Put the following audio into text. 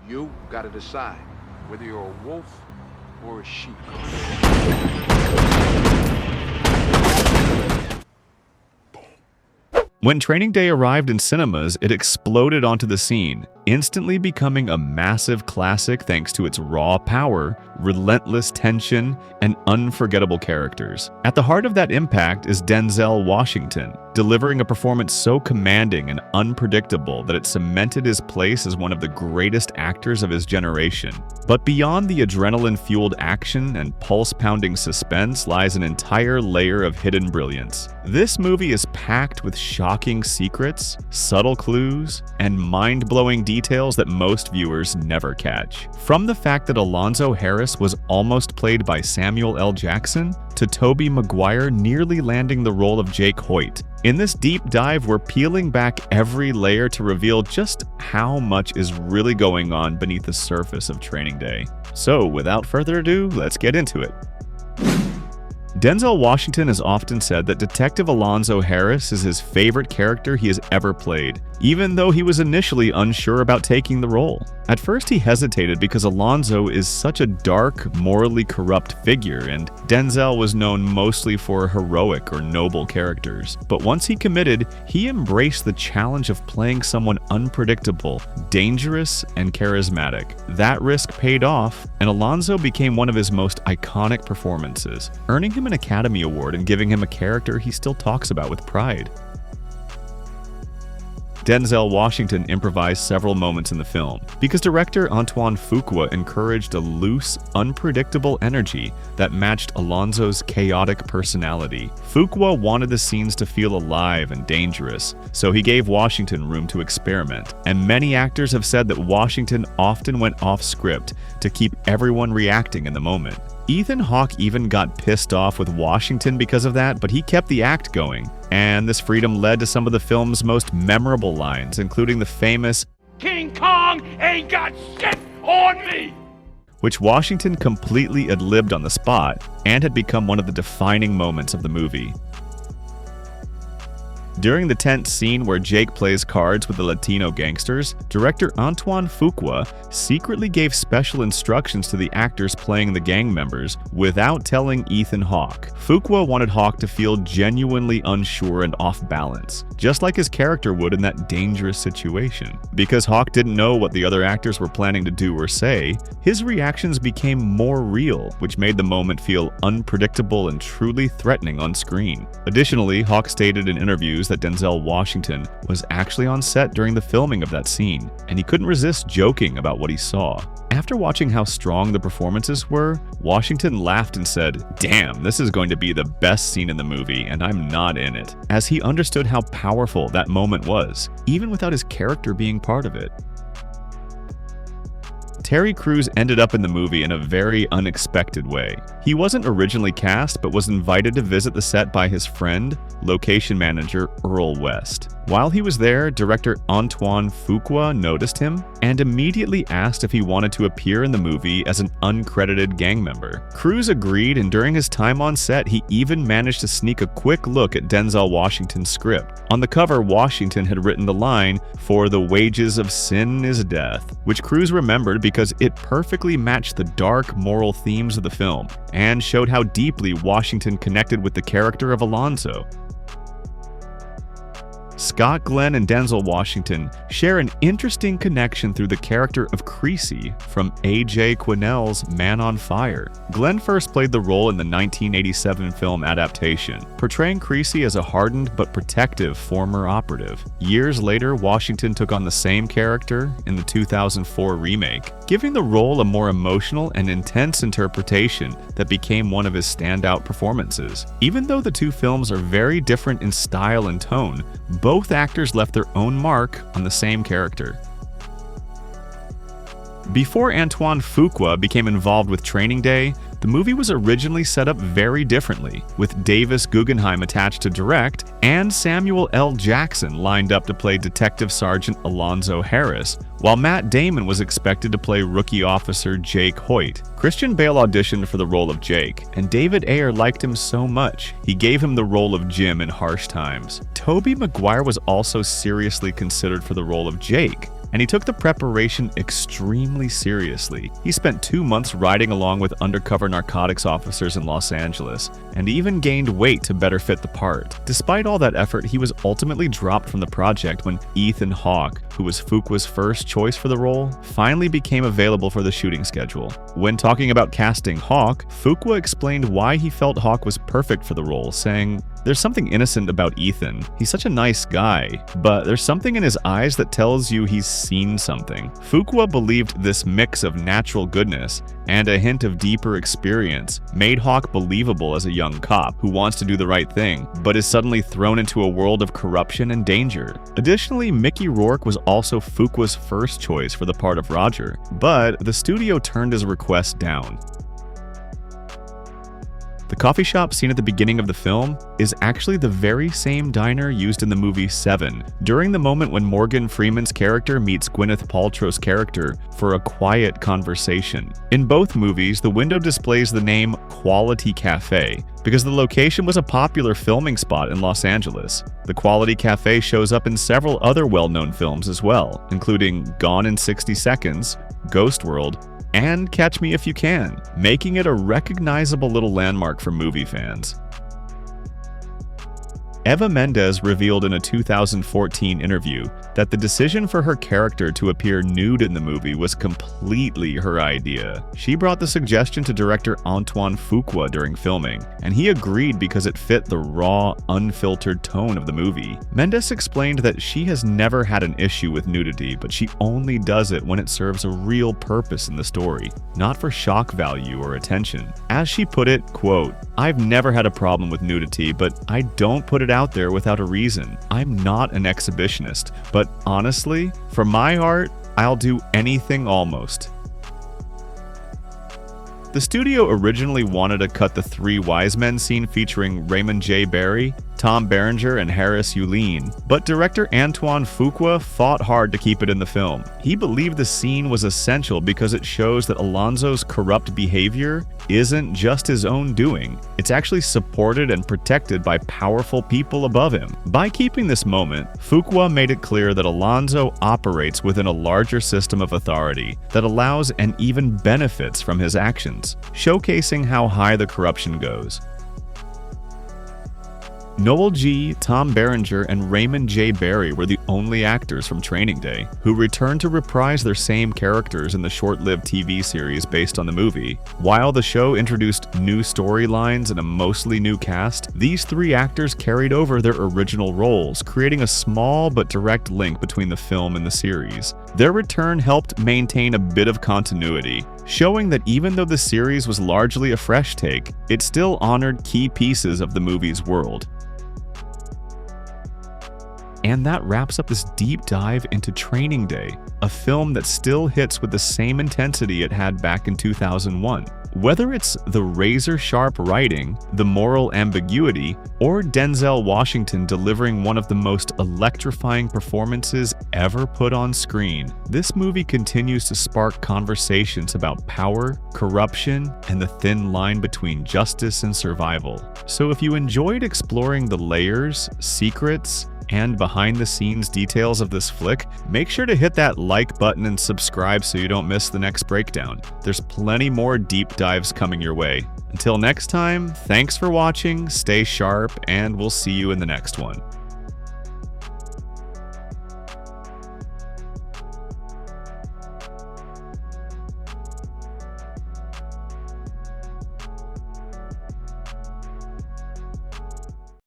You gotta decide whether you're a wolf or a sheep. When Training Day arrived in cinemas, it exploded onto the scene, instantly becoming a massive classic thanks to its raw power, relentless tension, and unforgettable characters. At the heart of that impact is Denzel Washington, delivering a performance so commanding and unpredictable that it cemented his place as one of the greatest actors of his generation. But beyond the adrenaline-fueled action and pulse-pounding suspense lies an entire layer of hidden brilliance. This movie is packed with shocking secrets, subtle clues, and mind-blowing details that most viewers never catch. From the fact that Alonzo Harris was almost played by Samuel L. Jackson, to Tobey Maguire nearly landing the role of Jake Hoyt. In this deep dive, we're peeling back every layer to reveal just how much is really going on beneath the surface of Training Day. So, without further ado, let's get into it. Denzel Washington has often said that Detective Alonzo Harris is his favorite character he has ever played, even though he was initially unsure about taking the role. At first he hesitated because Alonzo is such a dark, morally corrupt figure, and Denzel was known mostly for heroic or noble characters. But once he committed, he embraced the challenge of playing someone unpredictable, dangerous, and charismatic. That risk paid off, and Alonzo became one of his most iconic performances, earning him an Academy Award and giving him a character he still talks about with pride. Denzel Washington improvised several moments in the film, because director Antoine Fuqua encouraged a loose, unpredictable energy that matched Alonzo's chaotic personality. Fuqua wanted the scenes to feel alive and dangerous, so he gave Washington room to experiment, and many actors have said that Washington often went off script to keep everyone reacting in the moment. Ethan Hawke even got pissed off with Washington because of that, but he kept the act going. And this freedom led to some of the film's most memorable lines, including the famous "King Kong ain't got shit on me!" which Washington completely ad-libbed on the spot and had become one of the defining moments of the movie. During the tense scene where Jake plays cards with the Latino gangsters, director Antoine Fuqua secretly gave special instructions to the actors playing the gang members without telling Ethan Hawke. Fuqua wanted Hawke to feel genuinely unsure and off balance, just like his character would in that dangerous situation. Because Hawke didn't know what the other actors were planning to do or say, his reactions became more real, which made the moment feel unpredictable and truly threatening on screen. Additionally, Hawke stated in interviews that Denzel Washington was actually on set during the filming of that scene, and he couldn't resist joking about what he saw. After watching how strong the performances were, Washington laughed and said, "Damn, this is going to be the best scene in the movie, and I'm not in it," as he understood how powerful that moment was, even without his character being part of it. Terry Crews ended up in the movie in a very unexpected way. He wasn't originally cast, but was invited to visit the set by his friend, location manager Earl West. While he was there, director Antoine Fuqua noticed him and immediately asked if he wanted to appear in the movie as an uncredited gang member. Crews agreed, and during his time on set, he even managed to sneak a quick look at Denzel Washington's script. On the cover, Washington had written the line, "For the wages of sin is death," which Crews remembered because it perfectly matched the dark moral themes of the film and showed how deeply Washington connected with the character of Alonzo. Scott Glenn and Denzel Washington share an interesting connection through the character of Creasy from A.J. Quinnell's Man on Fire. Glenn first played the role in the 1987 film adaptation, portraying Creasy as a hardened but protective former operative. Years later, Washington took on the same character in the 2004 remake, giving the role a more emotional and intense interpretation that became one of his standout performances. Even though the two films are very different in style and tone, both actors left their own mark on the same character. Before Antoine Fuqua became involved with Training Day, the movie was originally set up very differently, with Davis Guggenheim attached to direct and Samuel L. Jackson lined up to play Detective Sergeant Alonzo Harris, while Matt Damon was expected to play rookie officer Jake Hoyt. Christian Bale auditioned for the role of Jake, and David Ayer liked him so much, he gave him the role of Jim in Harsh Times. Tobey Maguire was also seriously considered for the role of Jake, and he took the preparation extremely seriously. He spent 2 months riding along with undercover narcotics officers in Los Angeles, and even gained weight to better fit the part. Despite all that effort, he was ultimately dropped from the project when Ethan Hawke, who was Fuqua's first choice for the role, finally became available for the shooting schedule. When talking about casting Hawke, Fuqua explained why he felt Hawke was perfect for the role, saying, "There's something innocent about Ethan. He's such a nice guy, but there's something in his eyes that tells you he's seen something." Fuqua believed this mix of natural goodness and a hint of deeper experience made Hawke believable as a young cop who wants to do the right thing, but is suddenly thrown into a world of corruption and danger. Additionally, Mickey Rourke was also Fuqua's first choice for the part of Roger, but the studio turned his request down. The coffee shop seen at the beginning of the film is actually the very same diner used in the movie Seven, during the moment when Morgan Freeman's character meets Gwyneth Paltrow's character for a quiet conversation. In both movies, the window displays the name Quality Cafe, because the location was a popular filming spot in Los Angeles. The Quality Cafe shows up in several other well-known films as well, including Gone in 60 Seconds, Ghost World, and Catch Me If You Can, making it a recognizable little landmark for movie fans. Eva Mendes revealed in a 2014 interview that the decision for her character to appear nude in the movie was completely her idea. She brought the suggestion to director Antoine Fuqua during filming, and he agreed because it fit the raw, unfiltered tone of the movie. Mendes explained that she has never had an issue with nudity, but she only does it when it serves a real purpose in the story, not for shock value or attention. As she put it, quote, "I've never had a problem with nudity, but I don't put it out there without a reason. I'm not an exhibitionist, but honestly, for my art, I'll do anything almost." The studio originally wanted to cut the Three Wise Men scene featuring Raymond J. Barry, Tom Berenger, and Harris Yulin, but director Antoine Fuqua fought hard to keep it in the film. He believed the scene was essential because it shows that Alonzo's corrupt behavior isn't just his own doing. It's actually supported and protected by powerful people above him. By keeping this moment, Fuqua made it clear that Alonzo operates within a larger system of authority that allows and even benefits from his actions, showcasing how high the corruption goes. Noel G., Tom Berenger, and Raymond J. Barry were the only actors from Training Day who returned to reprise their same characters in the short-lived TV series based on the movie. While the show introduced new storylines and a mostly new cast, these three actors carried over their original roles, creating a small but direct link between the film and the series. Their return helped maintain a bit of continuity, showing that even though the series was largely a fresh take, it still honored key pieces of the movie's world. And that wraps up this deep dive into Training Day, a film that still hits with the same intensity it had back in 2001. Whether it's the razor-sharp writing, the moral ambiguity, or Denzel Washington delivering one of the most electrifying performances ever put on screen, this movie continues to spark conversations about power, corruption, and the thin line between justice and survival. So if you enjoyed exploring the layers, secrets, and behind-the-scenes details of this flick, make sure to hit that like button and subscribe so you don't miss the next breakdown. There's plenty more deep dives coming your way. Until next time, thanks for watching, stay sharp, and we'll see you in the next one.